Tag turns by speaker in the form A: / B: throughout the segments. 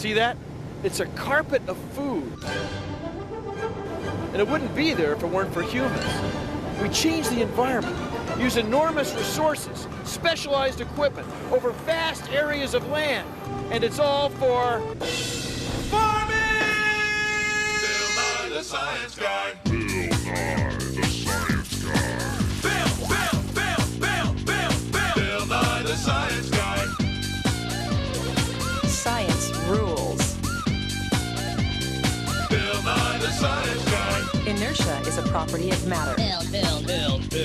A: See that? It's a carpet of food. And it wouldn't be there if it weren't for humans. We change the environment, use enormous resources, specialized equipment over vast areas of land. And it's all for farming!
B: Bill Nye the Science Guy.
C: Bill Nye the Science Guy.
B: Bill Nye the Science Guy.
D: Science rules.
B: Bill Nye the Science Guy.
D: Inertia is a property of matter.
C: Bill Nye the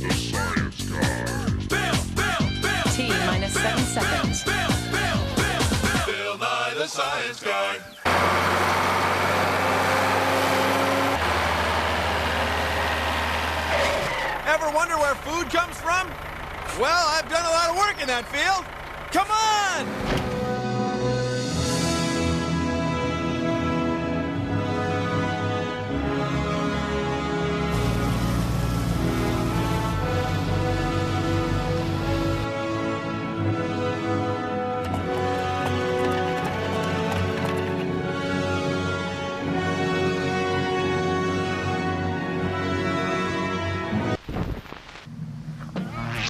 C: Science Guy.
D: T minus 7 seconds.
B: Bill Nye the Science Guy.
A: Ever wonder where food comes from? Well, I've done a lot of work in that field. Come on!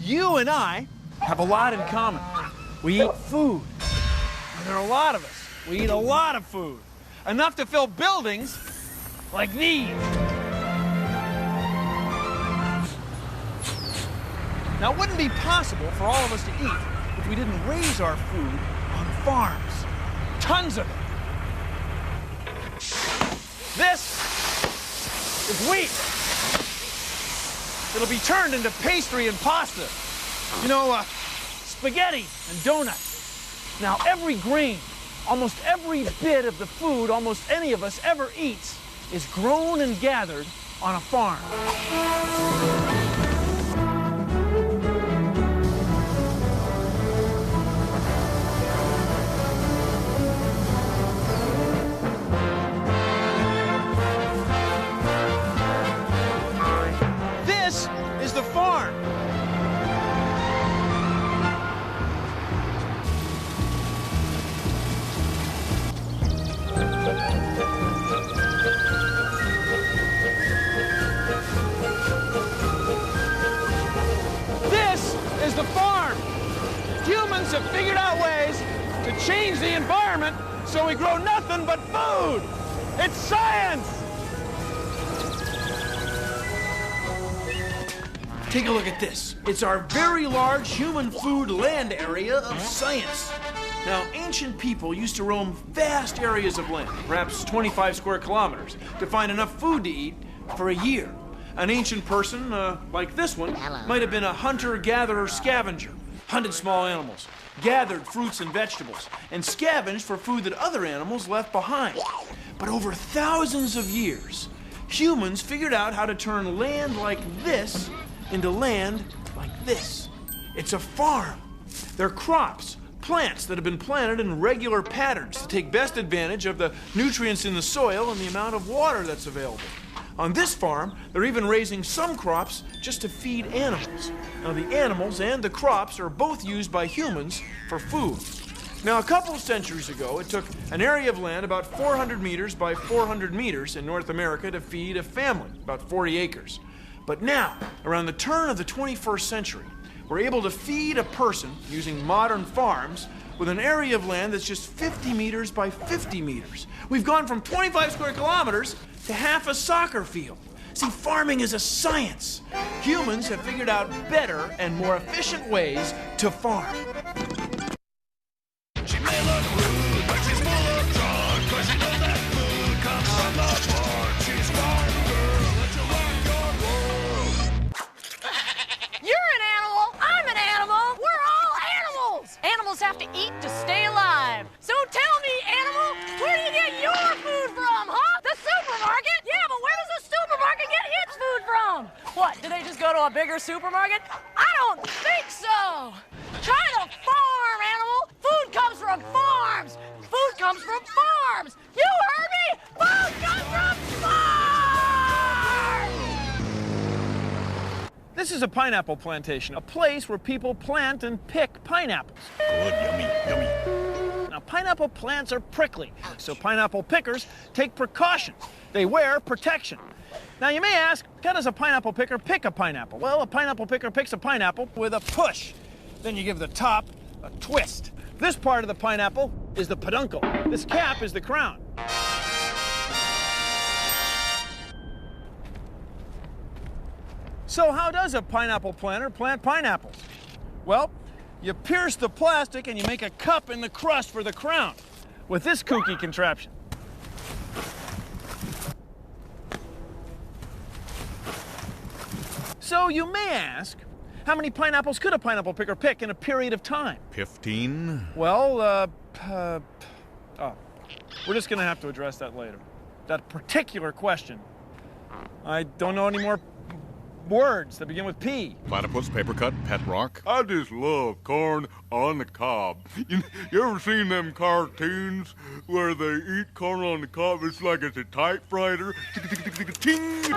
A: You and I have a lot in common. We eat food. And there are a lot of us. We eat a lot of food. Enough to fill buildings like these. Now, it wouldn't be possible for all of us to eat if we didn't raise our food on farms. Tons of it. This is wheat. It'll be turned into pastry and pasta. You know, spaghetti and donuts. Now, every grain, almost every bit of the food almost any of us ever eats is grown and gathered on a farm. This is the farm. This is the farm. Humans have figured out ways to change the environment so we grow nothing but food. It's science! Take a look at this. It's our very large human food land area of science. Now, ancient people used to roam vast areas of land, perhaps 25 square kilometers, to find enough food to eat for a year. An ancient person, like this one, might have been a hunter-gatherer scavenger, hunted small animals, gathered fruits and vegetables, and scavenged for food that other animals left behind. But over thousands of years, humans figured out how to turn land like this into land like this. It's a farm. They're crops, plants that have been planted in regular patterns to take best advantage of the nutrients in the soil and the amount of water that's available. On this farm, they're even raising some crops just to feed animals. Now, the animals and the crops are both used by humans for food. Now, a couple of centuries ago, it took an area of land about 400 meters by 400 meters in North America to feed a family, about 40 acres. But now, around the turn of the 21st century, we're able to feed a person using modern farms with an area of land that's just 50 meters by 50 meters. We've gone from 25 square kilometers to half a soccer field. See, farming is a science. Humans have figured out better and more efficient ways to farm.
B: She may look rude, but she's full of charm, 'cause she knows that food comes from the farm. She's farm girl, let you learn your world.
E: You're an animal. I'm an animal. We're all animals. Animals have to eat to stay alive. So tell me, animal, where do you get your food from, huh? The supermarket? Yeah, but where does the supermarket get its food from? What, do they just go to a bigger supermarket? I don't think so. Try to farm, animal. Food comes from farms. Food comes from farms. You heard me? Food comes from farms!
A: This is a pineapple plantation, a place where people plant and pick pineapples.
C: Good, yummy, yummy.
A: Now, pineapple plants are prickly, so pineapple pickers take precautions. They wear protection. Now, you may ask, how does a pineapple picker pick a pineapple? Well, a pineapple picker picks a pineapple with a push. Then you give the top a twist. This part of the pineapple is the peduncle. This cap is the crown. So how does a pineapple planter plant pineapples? Well, you pierce the plastic and you make a cup in the crust for the crown with this kooky contraption. So you may ask, how many pineapples could a pineapple picker pick in a period of time?
C: 15?
A: Well, we're just gonna have to address that later. That particular question. I don't know any more words that begin with P.
C: Platypus, paper cut, pet rock.
B: I just love corn on the cob. You ever seen them cartoons where they eat corn on the cob? It's like it's a typewriter. Ting!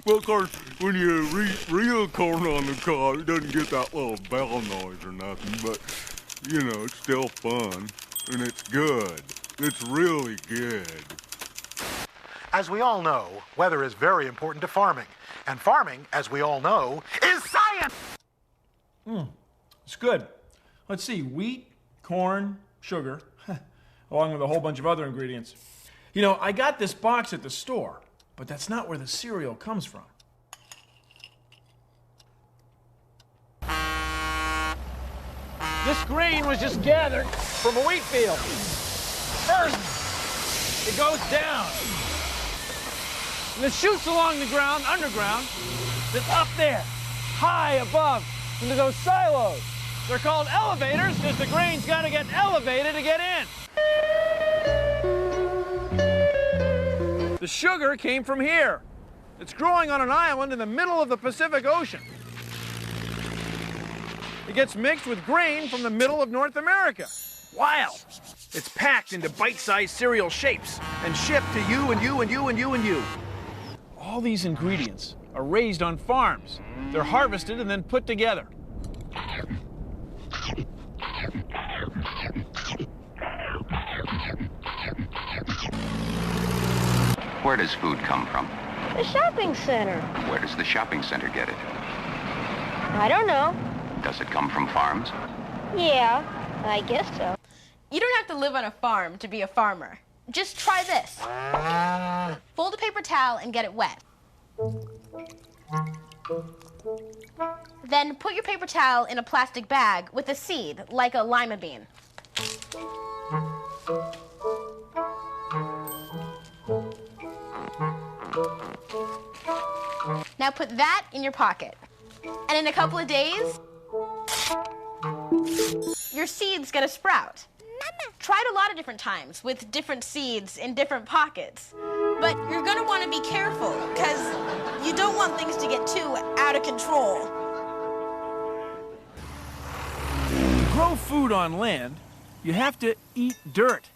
B: Well, of course, when you eat real corn on the cob, it doesn't get that little bell noise or nothing, but, you know, it's still fun, and it's good. It's really good.
F: As we all know, weather is very important to farming. And farming, as we all know, is science!
A: It's good. Let's see, wheat, corn, sugar, along with a whole bunch of other ingredients. You know, I got this box at the store, but that's not where the cereal comes from. This grain was just gathered from a wheat field. First, it goes down. And it shoots along the ground, underground, that's up there, high above, into those silos. They're called elevators because the grain's got to get elevated to get in. The sugar came from here. It's growing on an island in the middle of the Pacific Ocean. It gets mixed with grain from the middle of North America. Wild. It's packed into bite-sized cereal shapes and shipped to you and you and you and you and you. All these ingredients are raised on farms. They're harvested and then put together.
G: Where does food come from?
H: The shopping center.
G: Where does the shopping center get it?
H: I don't know.
G: Does it come from farms?
H: Yeah, I guess so.
E: You don't have to live on a farm to be a farmer. Just try this. Fold a paper towel and get it wet. Then put your paper towel in a plastic bag with a seed, like a lima bean. Now put that in your pocket. And in a couple of days, your seed's gonna sprout. Try it a lot of different times with different seeds in different pockets. But you're gonna wanna be careful, because you don't want things to get too out of control.
A: To grow food on land, you have to eat dirt.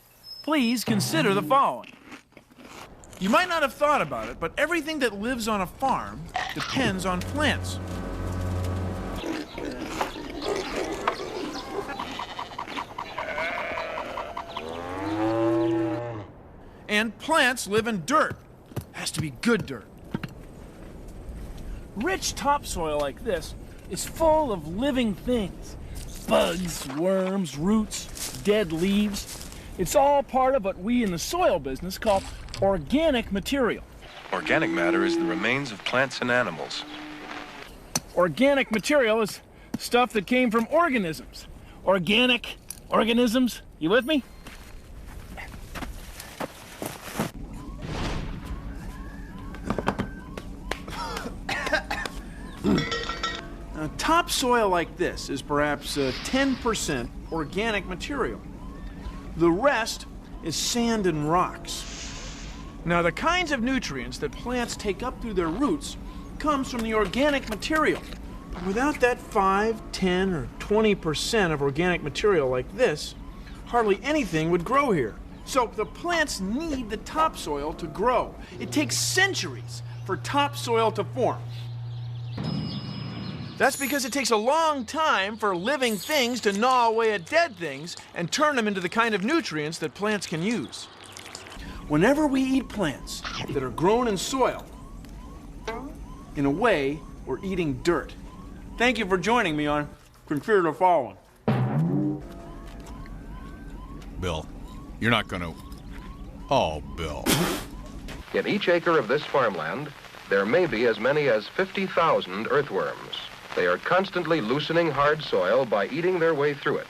A: Please consider the following. You might not have thought about it, but everything that lives on a farm depends on plants. And plants live in dirt. Has to be good dirt. Rich topsoil like this is full of living things. Bugs, worms, roots, dead leaves. It's all part of what we in the soil business call organic material.
I: Organic matter is the remains of plants and animals.
A: Organic material is stuff that came from organisms. Organic organisms. You with me? Now, topsoil like this is perhaps 10% organic material. The rest is sand and rocks. Now, the kinds of nutrients that plants take up through their roots comes from the organic material. But without that 5, 10, or 20% of organic material like this, hardly anything would grow here. So the plants need the topsoil to grow. It takes centuries for topsoil to form. That's because it takes a long time for living things to gnaw away at dead things and turn them into the kind of nutrients that plants can use. Whenever we eat plants that are grown in soil, in a way, we're eating dirt. Thank you for joining me on Consider the Following.
C: Bill, you're not gonna... Oh, Bill.
I: In each acre of this farmland, there may be as many as 50,000 earthworms. They are constantly loosening hard soil by eating their way through it,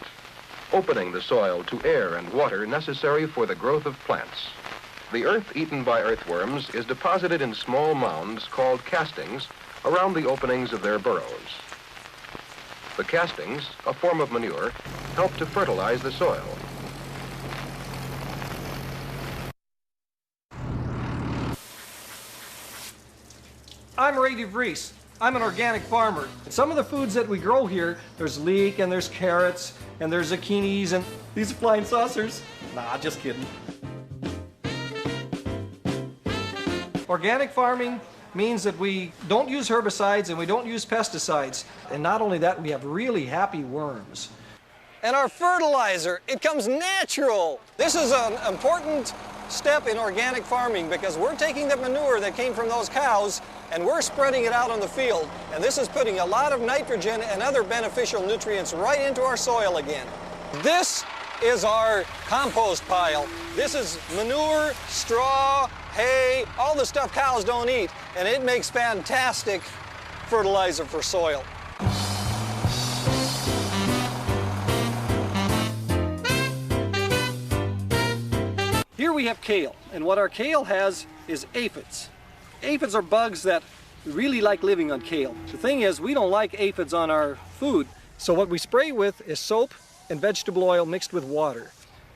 I: opening the soil to air and water necessary for the growth of plants. The earth eaten by earthworms is deposited in small mounds called castings around the openings of their burrows. The castings, a form of manure, help to fertilize the soil.
J: I'm Ray DeVries. I'm an organic farmer. Some of the foods that we grow here, there's leek and there's carrots and there's zucchinis and these are flying saucers. Nah, just kidding. Organic farming means that we don't use herbicides and we don't use pesticides. And not only that, we have really happy worms. And our fertilizer, it comes natural. This is an important step in organic farming because we're taking the manure that came from those cows and we're spreading it out on the field. And this is putting a lot of nitrogen and other beneficial nutrients right into our soil again. This is our compost pile. This is manure, straw, hay, all the stuff cows don't eat, and it makes fantastic fertilizer for soil. Here we have kale, and what our kale has is aphids. Aphids are bugs that really like living on kale. The thing is, we don't like aphids on our food, so what we spray with is soap and vegetable oil mixed with water.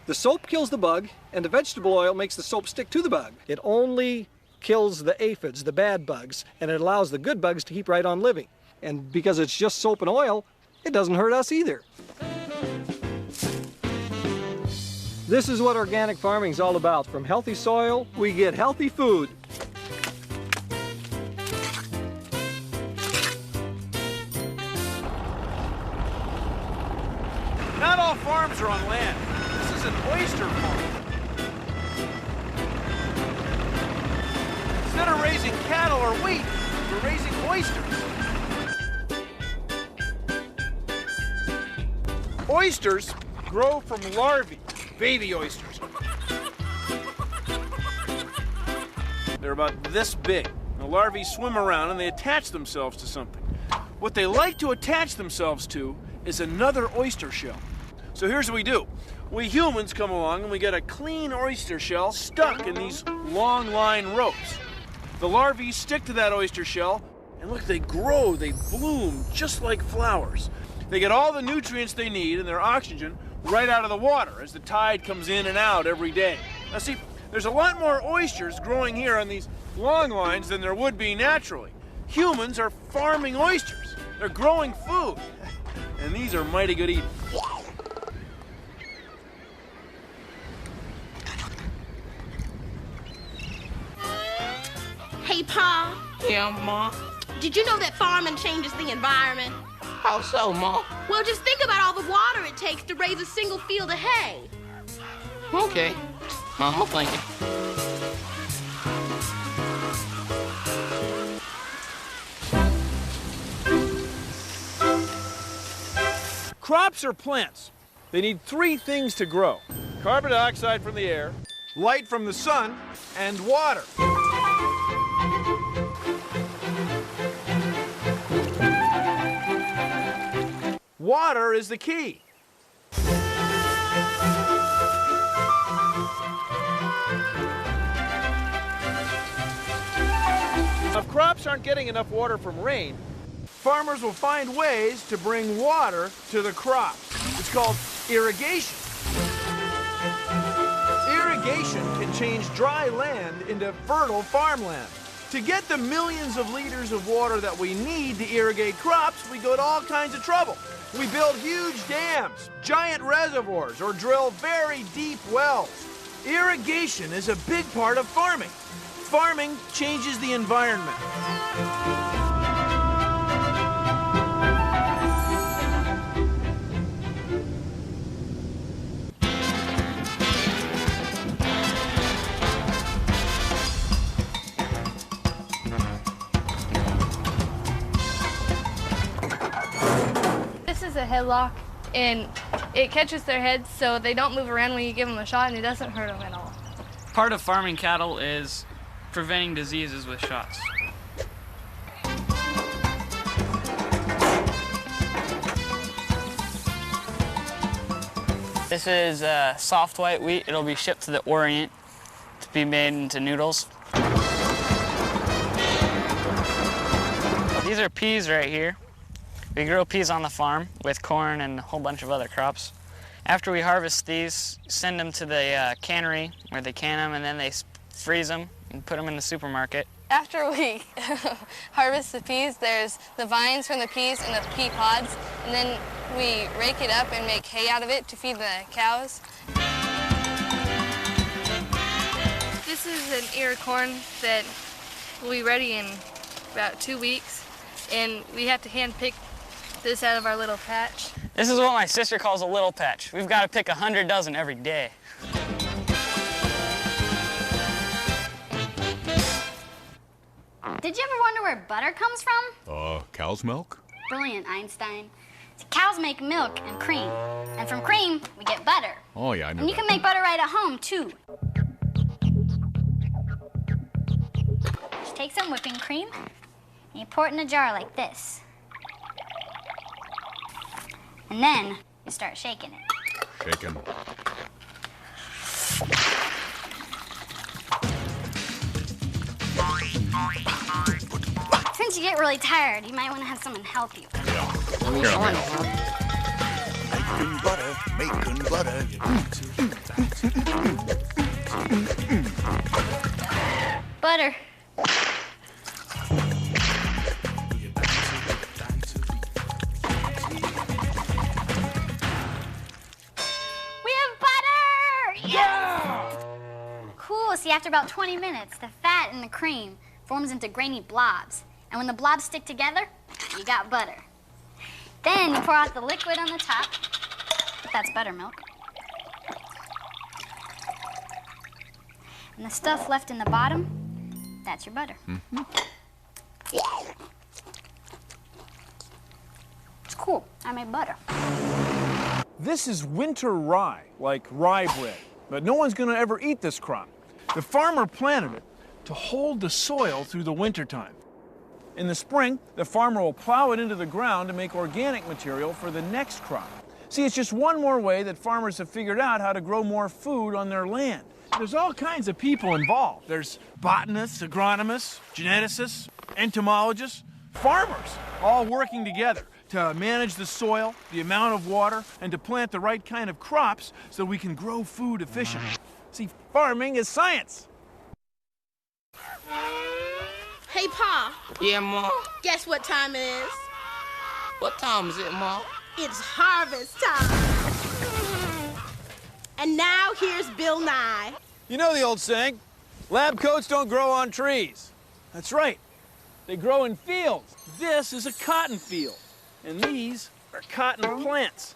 J: The soap kills the bug, and the vegetable oil makes the soap stick to the bug. It only kills the aphids, the bad bugs, and it allows the good bugs to keep right on living. And because it's just soap and oil, it doesn't hurt us either. This is what organic farming is all about. From healthy soil, we get healthy food.
A: Not all farms are on land. This is an oyster farm. Instead of raising cattle or wheat, we're raising oysters. Oysters grow from larvae, baby oysters. They're about this big. The larvae swim around and they attach themselves to something. What they like to attach themselves to is another oyster shell. So here's what we do. We humans come along and we get a clean oyster shell stuck in these long line ropes. The larvae stick to that oyster shell, and look, they grow, they bloom just like flowers. They get all the nutrients they need and their oxygen right out of the water as the tide comes in and out every day. Now see, there's a lot more oysters growing here on these long lines than there would be naturally. Humans are farming oysters. They're growing food, and these are mighty good eating.
K: Hey, Pa.
L: Yeah, Ma?
K: Did you know that farming changes the environment?
L: How so, Ma?
K: Well, just think about all the water it takes to raise a single field of hay.
L: Okay. Mama, thank you.
A: Crops are plants. They need three things to grow: carbon dioxide from the air, light from the sun, and water. Water is the key. If crops aren't getting enough water from rain, farmers will find ways to bring water to the crops. It's called irrigation. Irrigation can change dry land into fertile farmland. To get the millions of liters of water that we need to irrigate crops, we go to all kinds of trouble. We build huge dams, giant reservoirs, or drill very deep wells. Irrigation is a big part of farming. Farming changes the environment.
M: is a headlock, and it catches their heads so they don't move around when you give them a shot, and it doesn't hurt them at all.
N: Part of farming cattle is preventing diseases with shots. This is soft white wheat. It'll be shipped to the Orient to be made into noodles. These are peas right here. We grow peas on the farm with corn and a whole bunch of other crops. After we harvest these, send them to the cannery where they can them, and then they freeze them and put them in the supermarket.
M: After we harvest the peas, there's the vines from the peas and the pea pods, and then we rake it up and make hay out of it to feed the cows. This is an ear of corn that will be ready in about 2 weeks, and we have to hand pick this out of our little patch.
N: This is what my sister calls a little patch. We've got to pick 100 dozen every day.
O: Did you ever wonder where butter comes from?
C: Cow's milk?
O: Brilliant, Einstein. Cows make milk and cream, and from cream, we get butter.
C: Oh, yeah, I know
O: And you
C: that.
O: can make butter right at home, too. Just take some whipping cream, and you pour it in a jar like this. And then you start shaking it.
C: Shaken.
O: Since you get really tired, you might want to have someone help you.
C: Making butter.
O: Butter. We have butter! Yeah! Cool, see, after about 20 minutes, the fat in the cream forms into grainy blobs. And when the blobs stick together, you got butter. Then you pour out the liquid on the top. That's buttermilk. And the stuff left in the bottom, that's your butter. It's cool. I made butter.
A: This is winter rye, like rye bread. But no one's gonna ever eat this crop. The farmer planted it to hold the soil through the wintertime. In the spring, the farmer will plow it into the ground to make organic material for the next crop. See, it's just one more way that farmers have figured out how to grow more food on their land. There's all kinds of people involved. There's botanists, agronomists, geneticists, entomologists, farmers, all working together to manage the soil, the amount of water, and to plant the right kind of crops so we can grow food efficiently. See, farming is science.
K: Hey, Pa.
L: Yeah, Ma.
K: Guess what time it is?
L: What time is it, Ma?
K: It's harvest time. And now here's Bill Nye.
A: You know the old saying, lab coats don't grow on trees. That's right. They grow in fields. This is a cotton field, and these are cotton plants.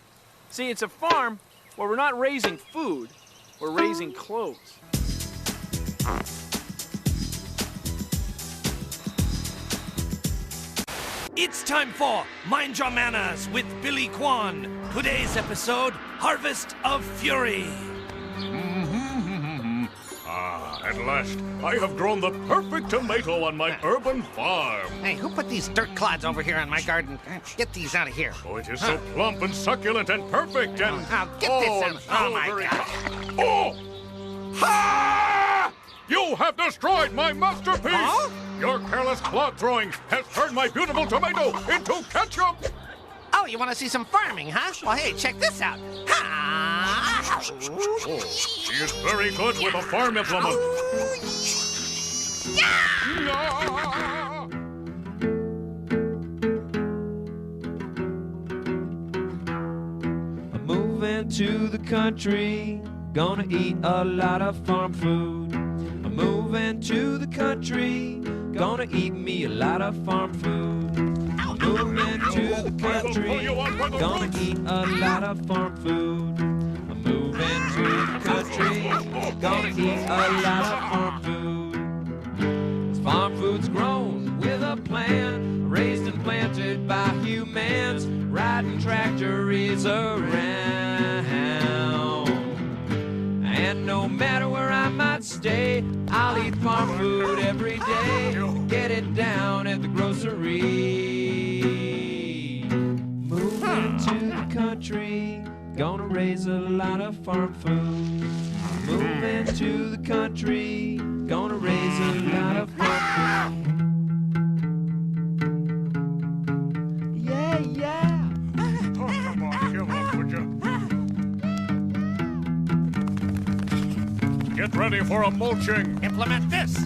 A: See, it's a farm where we're not raising food, we're raising clothes.
P: It's time for Mind Your Manners with Billy Kwan. Today's episode, Harvest of Fury.
B: At last, I have grown the perfect tomato on my urban farm.
Q: Hey, who put these dirt clods over here in my garden? Get these out of here.
B: Oh, it is so plump and succulent and perfect and...
Q: Get this out. Oh, my
B: very
Q: God.
B: Oh! Ha! You have destroyed my masterpiece!
Q: Huh?
B: Your careless clod throwing has turned my beautiful tomato into ketchup!
Q: Oh, you want to see some farming, huh? Well, hey, check this out.
B: Oh, she is very good with a farm implement.
R: I'm moving to the country, gonna eat a lot of farm food. I'm moving to the country, gonna eat me a lot of farm food. I'm moving to the country, gonna eat a lot of farm food. I'm moving to the country, gonna eat a lot of farm food. This farm food's grown with a plan, raised and planted by humans, right riding tractors around. And no matter where I might stay, I'll eat farm food every day. Get it down at the grocery. Moving to the country, gonna raise a lot of farm food. Moving to the country, gonna raise a lot of farm food. Yeah, yeah.
B: Oh, come on, would you? Get ready for a mulching.
P: Implement this.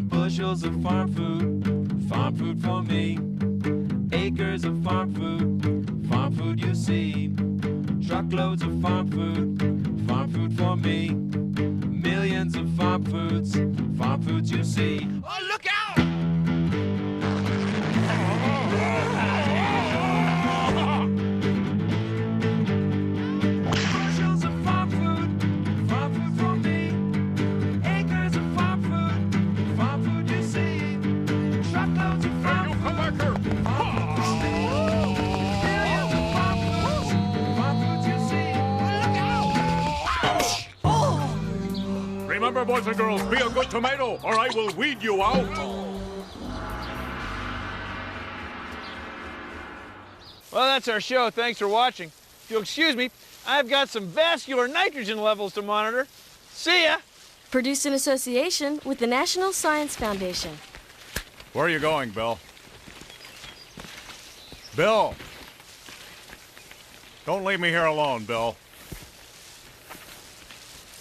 R: Bushels of farm food for me. Acres of farm food you see. Truckloads of farm food for me. Millions of farm foods you see.
P: Oh, look out!
R: Bushels of farm food for me. Acres of farm food you see. Truckloads of farm food Millions of farm foods you see. Look out!
B: Remember, boys and girls, be a good tomato, or I will weed you out.
A: Well, that's our show. Thanks for watching. If you'll excuse me, I've got some vascular nitrogen levels to monitor. See ya!
S: Produced in association with the National Science Foundation.
C: Where are you going, Bill? Bill! Don't leave me here alone, Bill.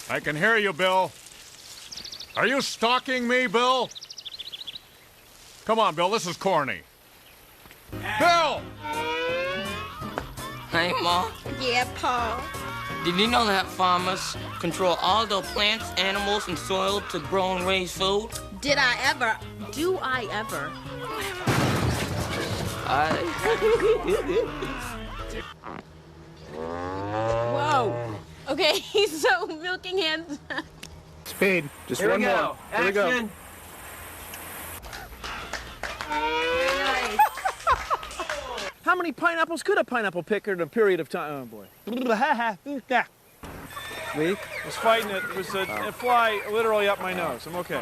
C: I can hear you, Bill. Are you stalking me, Bill? Come on, Bill, this is corny. Bill!
L: Hey, Ma.
K: Yeah, Paul.
L: Did you know that farmers control all the plants, animals, and soil to grow and raise food?
K: Did I ever? Do I ever? Whoa. Okay, so milking hens.
T: Speed. Just
A: Here
T: one
A: we go.
T: more. Here we go.
A: Action. How many pineapples could a pineapple pick in a period of time? Oh, boy. See? I was fighting it. It was a fly literally up my nose. I'm okay.